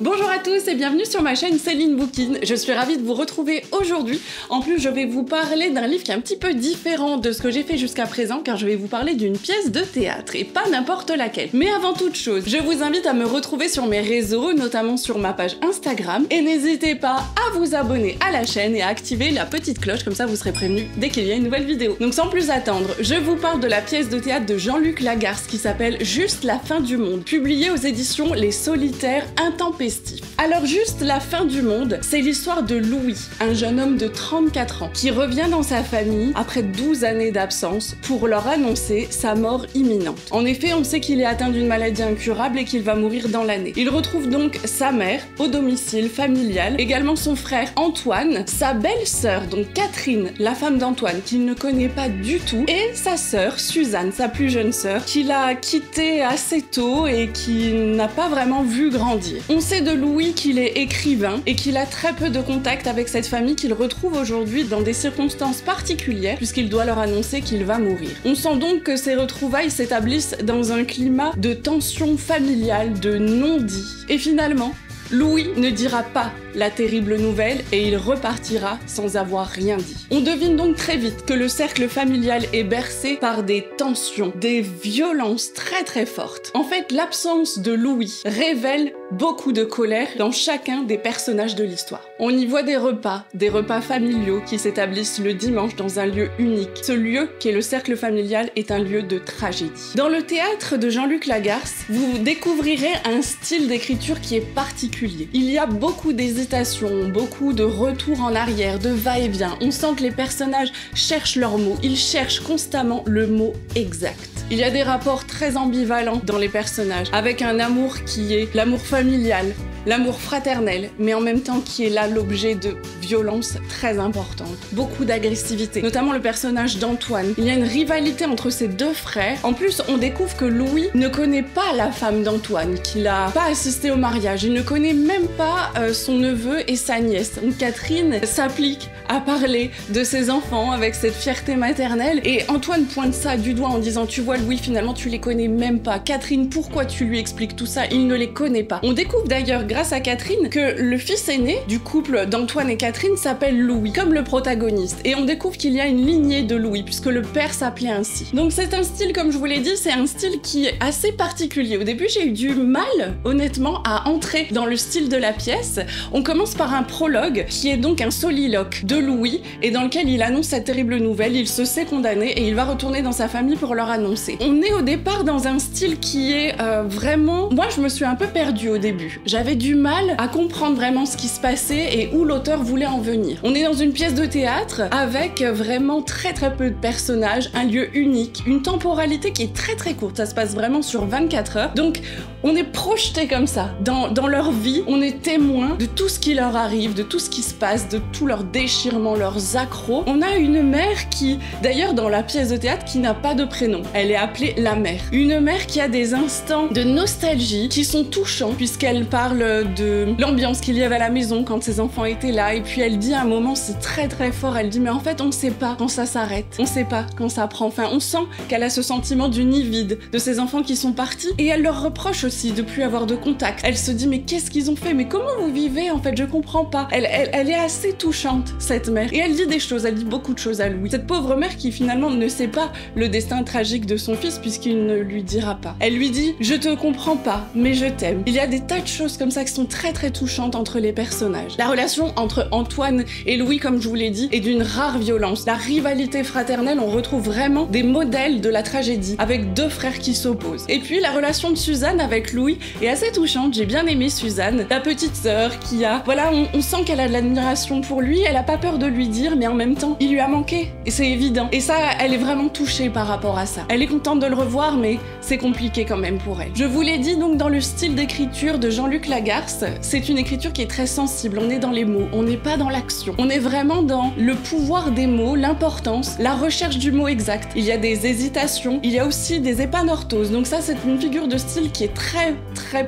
Bonjour à tous et bienvenue sur ma chaîne Céline Boukine. Je suis ravie de vous retrouver aujourd'hui. En plus, je vais vous parler d'un livre qui est un petit peu différent de ce que j'ai fait jusqu'à présent, car je vais vous parler d'une pièce de théâtre, et pas n'importe laquelle. Mais avant toute chose, je vous invite à me retrouver sur mes réseaux, notamment sur ma page Instagram, et n'hésitez pas à vous abonner à la chaîne et à activer la petite cloche, comme ça vous serez prévenus dès qu'il y a une nouvelle vidéo. Donc sans plus attendre, je vous parle de la pièce de théâtre de Jean-Luc Lagarce qui s'appelle Juste la fin du monde, publiée aux éditions Les Solitaires Intempestifs. Alors Juste la fin du monde, c'est l'histoire de Louis, un jeune homme de 34 ans, qui revient dans sa famille après 12 années d'absence pour leur annoncer sa mort imminente. En effet, on sait qu'il est atteint d'une maladie incurable et qu'il va mourir dans l'année. Il retrouve donc sa mère au domicile familial, également son frère Antoine, sa belle-sœur, donc Catherine, la femme d'Antoine, qu'il ne connaît pas du tout, et sa sœur Suzanne, sa plus jeune sœur, qu'il a quittée assez tôt et qui n'a pas vraiment vu grandir. On sait de Louis qu'il est écrivain et qu'il a très peu de contact avec cette famille qu'il retrouve aujourd'hui dans des circonstances particulières puisqu'il doit leur annoncer qu'il va mourir. On sent donc que ces retrouvailles s'établissent dans un climat de tension familiale, de non-dit. Et finalement, Louis ne dira pas la terrible nouvelle et il repartira sans avoir rien dit. On devine donc très vite que le cercle familial est bercé par des tensions, des violences très fortes. En fait, l'absence de Louis révèle beaucoup de colère dans chacun des personnages de l'histoire. On y voit des repas familiaux qui s'établissent le dimanche dans un lieu unique. Ce lieu, qui est le cercle familial, est un lieu de tragédie. Dans le théâtre de Jean-Luc Lagarce, vous découvrirez un style d'écriture qui est particulier. Il y a beaucoup d'hésitation, beaucoup de retours en arrière, de va-et-vient. On sent que les personnages cherchent leurs mots, ils cherchent constamment le mot exact. Il y a des rapports très ambivalents dans les personnages, avec un amour qui est l'amour familial, l'amour fraternel, mais en même temps qui est là l'objet de violences très importantes. Beaucoup d'agressivité, notamment le personnage d'Antoine. Il y a une rivalité entre ces deux frères. En plus, on découvre que Louis ne connaît pas la femme d'Antoine, qu'il n'a pas assisté au mariage. Il ne connaît même pas son neveu et sa nièce. Donc Catherine s'applique à parler de ses enfants avec cette fierté maternelle. Et Antoine pointe ça du doigt en disant « Tu vois Louis, finalement tu les connais même pas. Catherine, pourquoi tu lui expliques tout ça? Il ne les connaît pas. » On découvre d'ailleurs grâce à Catherine que le fils aîné du couple d'Antoine et Catherine s'appelle Louis, comme le protagoniste. Et on découvre qu'il y a une lignée de Louis, puisque le père s'appelait ainsi. Donc c'est un style, comme je vous l'ai dit, c'est un style qui est assez particulier. Au début, j'ai eu du mal, honnêtement, à entrer dans le style de la pièce. On commence par un prologue, qui est donc un soliloque de Louis, et dans lequel il annonce cette terrible nouvelle, il se sait condamné, et il va retourner dans sa famille pour leur annoncer. On est au départ dans un style qui est vraiment... Moi, je me suis un peu perdue au début. J'avais du mal à comprendre vraiment ce qui se passait et où l'auteur voulait en venir. On est dans une pièce de théâtre avec vraiment très peu de personnages, un lieu unique, une temporalité qui est très courte, ça se passe vraiment sur 24 heures. Donc on est projeté comme ça dans leur vie, on est témoin de tout ce qui leur arrive, de tout ce qui se passe, de tous leurs déchirements, leurs accros. On a une mère qui, d'ailleurs dans la pièce de théâtre, qui n'a pas de prénom. Elle est appelée la mère. Une mère qui a des instants de nostalgie qui sont touchants puisqu'elle parle de l'ambiance qu'il y avait à la maison quand ses enfants étaient là, et puis elle dit à un moment, c'est très fort, elle dit mais en fait on sait pas quand ça s'arrête, on sait pas quand ça prend fin, on sent qu'elle a ce sentiment du nid vide, de ses enfants qui sont partis, et elle leur reproche aussi de plus avoir de contact. Elle se dit mais qu'est-ce qu'ils ont fait, mais comment vous vivez en fait, je comprends pas. Elle est assez touchante cette mère, et elle dit des choses, elle dit beaucoup de choses à Louis. Cette pauvre mère qui finalement ne sait pas le destin tragique de son fils puisqu'il ne lui dira pas. Elle lui dit je te comprends pas, mais je t'aime. Il y a des tas de choses comme ça qui sont très touchantes entre les personnages. La relation entre Antoine et Louis, comme je vous l'ai dit, est d'une rare violence. La rivalité fraternelle, on retrouve vraiment des modèles de la tragédie, avec deux frères qui s'opposent. Et puis la relation de Suzanne avec Louis est assez touchante, j'ai bien aimé Suzanne, la petite sœur qui a... Voilà, on sent qu'elle a de l'admiration pour lui, elle a pas peur de lui dire, mais en même temps, il lui a manqué, et c'est évident. Et ça, elle est vraiment touchée par rapport à ça. Elle est contente de le revoir, mais c'est compliqué quand même pour elle. Je vous l'ai dit, donc dans le style d'écriture de Jean-Luc Lagarce, c'est une écriture qui est très sensible, on est dans les mots, on n'est pas dans l'action. On est vraiment dans le pouvoir des mots, l'importance, la recherche du mot exact. Il y a des hésitations, il y a aussi des épanorthoses, donc ça c'est une figure de style qui est très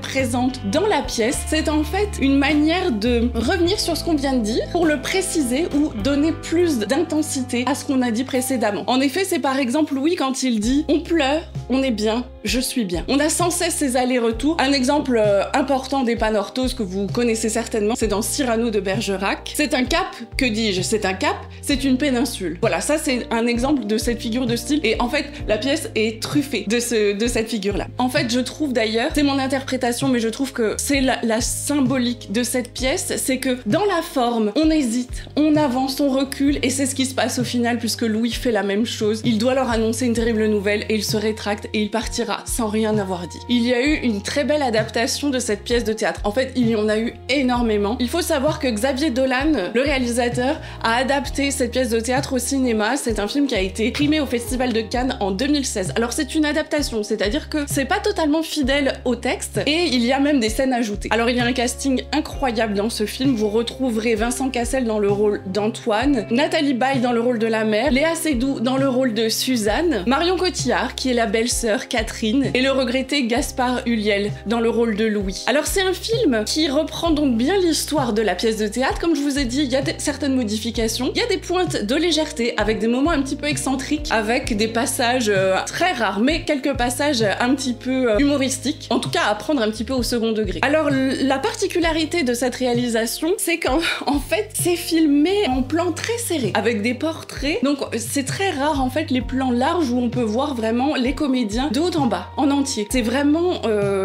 présente dans la pièce. C'est en fait une manière de revenir sur ce qu'on vient de dire pour le préciser ou donner plus d'intensité à ce qu'on a dit précédemment. En effet, c'est par exemple Louis quand il dit « on pleure on est bien, je suis bien. On a sans cesse ces allers-retours. Un exemple important d'Epanorthos que vous connaissez certainement, c'est dans Cyrano de Bergerac. C'est un cap, que dis-je? C'est un cap, c'est une péninsule. Voilà, ça c'est un exemple de cette figure de style. Et en fait, la pièce est truffée de cette figure-là. En fait, je trouve d'ailleurs, c'est mon interprétation, mais je trouve que c'est la symbolique de cette pièce, c'est que dans la forme, on hésite, on avance, on recule, et c'est ce qui se passe au final, puisque Louis fait la même chose. Il doit leur annoncer une terrible nouvelle, et il se rétracte, et il partira sans rien avoir dit. Il y a eu une très belle adaptation de cette pièce de théâtre. En fait, il y en a eu énormément. Il faut savoir que Xavier Dolan, le réalisateur, a adapté cette pièce de théâtre au cinéma. C'est un film qui a été primé au Festival de Cannes en 2016. Alors c'est une adaptation, c'est-à-dire que c'est pas totalement fidèle au texte, et il y a même des scènes ajoutées. Alors il y a un casting incroyable dans ce film. Vous retrouverez Vincent Cassel dans le rôle d'Antoine, Nathalie Baye dans le rôle de la mère, Léa Seydoux dans le rôle de Suzanne, Marion Cotillard qui est la belle-sœur Catherine, et le regretté Gaspard Ulliel dans le rôle de Louis. Alors c'est un film qui reprend donc bien l'histoire de la pièce de théâtre. Comme je vous ai dit, il y a certaines modifications, il y a des pointes de légèreté avec des moments un petit peu excentriques, avec des passages très rares, mais quelques passages un petit peu humoristiques, en tout cas à prendre un petit peu au second degré. Alors la particularité de cette réalisation, c'est qu'en fait c'est filmé en plan très serré, avec des portraits, donc c'est très rare en fait les plans larges où on peut voir vraiment les comédiens de haut en bas, en entier. C'est vraiment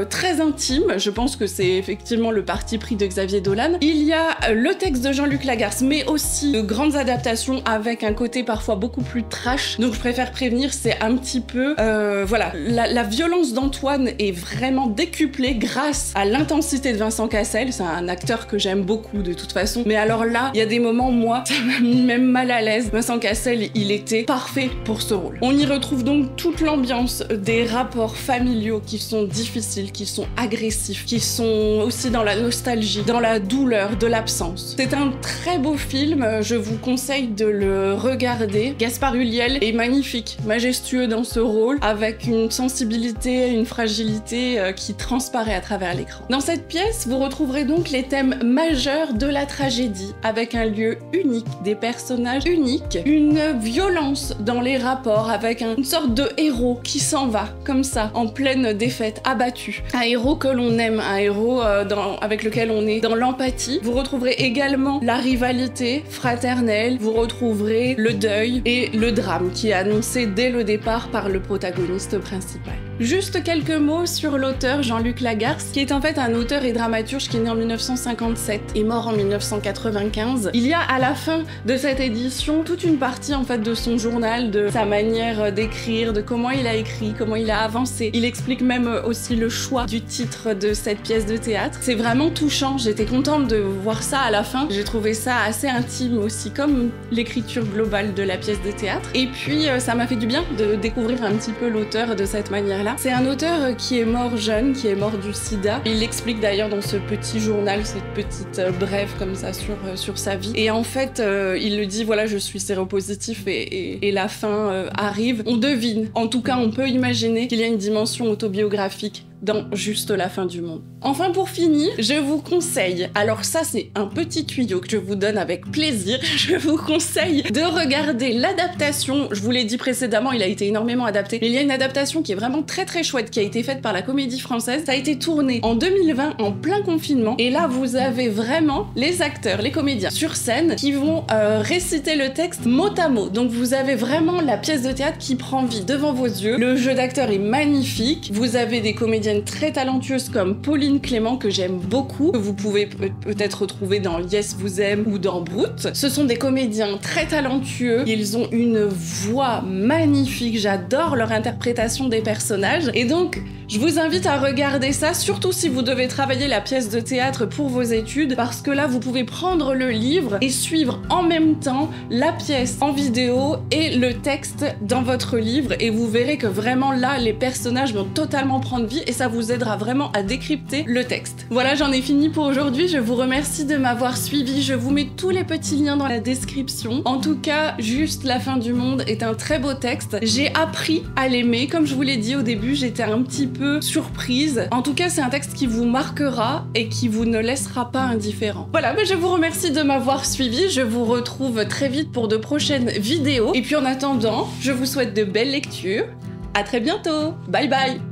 très intime, je pense que c'est effectivement le parti pris de Xavier Dolan. Il y a le texte de Jean-Luc Lagarce, mais aussi de grandes adaptations avec un côté parfois beaucoup plus trash, donc je préfère prévenir, c'est un petit peu... voilà, la violence d'Antoine est vraiment décuplée grâce à l'intensité de Vincent Cassel, c'est un acteur que j'aime beaucoup de toute façon, mais alors là, il y a des moments, moi, ça m'a mis même mal à l'aise. Vincent Cassel, il était parfait pour ce rôle. On y retrouve donc toute l'ambiance des rapports familiaux qui sont difficiles, qui sont agressifs, qui sont aussi dans la nostalgie, dans la douleur de l'absence. C'est un très beau film, je vous conseille de le regarder. Gaspard Ulliel est magnifique, majestueux dans ce rôle, avec une sensibilité, une fragilité qui transparaît à travers l'écran. Dans cette pièce, vous retrouverez donc les thèmes majeurs de la tragédie, avec un lieu unique, des personnages uniques, une violence dans les rapports, avec une sorte de héros qui s'en va, comme ça, en pleine défaite, abattu. Un héros que l'on aime, un héros avec lequel on est dans l'empathie. Vous retrouverez également la rivalité fraternelle, vous retrouverez le deuil et le drame qui est annoncé dès le départ par le protagoniste principal. Juste quelques mots sur l'auteur Jean-Luc Lagarce, qui est en fait un auteur et dramaturge qui est né en 1957 et mort en 1995. Il y a à la fin de cette édition toute une partie en fait de son journal, de sa manière d'écrire, de comment il a écrit, comment il a avancé. Il explique même aussi le choix du titre de cette pièce de théâtre. C'est vraiment touchant, j'étais contente de voir ça à la fin. J'ai trouvé ça assez intime aussi, comme l'écriture globale de la pièce de théâtre. Et puis ça m'a fait du bien de découvrir un petit peu l'auteur de cette manière-là. C'est un auteur qui est mort jeune, qui est mort du sida. Il l'explique d'ailleurs dans ce petit journal, cette petite brève comme ça sur sa vie. Et en fait, il le dit, voilà, je suis séropositif et la fin arrive. On devine, en tout cas on peut imaginer qu'il y a une dimension autobiographique dans Juste la fin du monde. Enfin pour finir, je vous conseille, alors ça c'est un petit tuyau que je vous donne avec plaisir, je vous conseille de regarder l'adaptation, je vous l'ai dit précédemment, il a été énormément adapté, mais il y a une adaptation qui est vraiment très très chouette qui a été faite par la Comédie Française. Ça a été tourné en 2020 en plein confinement et là vous avez vraiment les acteurs, les comédiens sur scène qui vont réciter le texte mot à mot. Donc vous avez vraiment la pièce de théâtre qui prend vie devant vos yeux. Le jeu d'acteurs est magnifique, vous avez des comédiens très talentueuses comme Pauline Clément que j'aime beaucoup, que vous pouvez peut-être retrouver dans Yes vous aime ou dans Brut. Ce sont des comédiens très talentueux, ils ont une voix magnifique, j'adore leur interprétation des personnages et donc je vous invite à regarder ça, surtout si vous devez travailler la pièce de théâtre pour vos études, parce que là vous pouvez prendre le livre et suivre en même temps la pièce en vidéo et le texte dans votre livre et vous verrez que vraiment là les personnages vont totalement prendre vie et ça vous aidera vraiment à décrypter le texte. Voilà, j'en ai fini pour aujourd'hui, je vous remercie de m'avoir suivi, je vous mets tous les petits liens dans la description. En tout cas, Juste la fin du monde est un très beau texte, j'ai appris à l'aimer, comme je vous l'ai dit au début, j'étais un petit peu surprise. En tout cas, c'est un texte qui vous marquera et qui vous ne laissera pas indifférent. Voilà, mais je vous remercie de m'avoir suivi, je vous retrouve très vite pour de prochaines vidéos et puis en attendant, je vous souhaite de belles lectures. À très bientôt. Bye bye.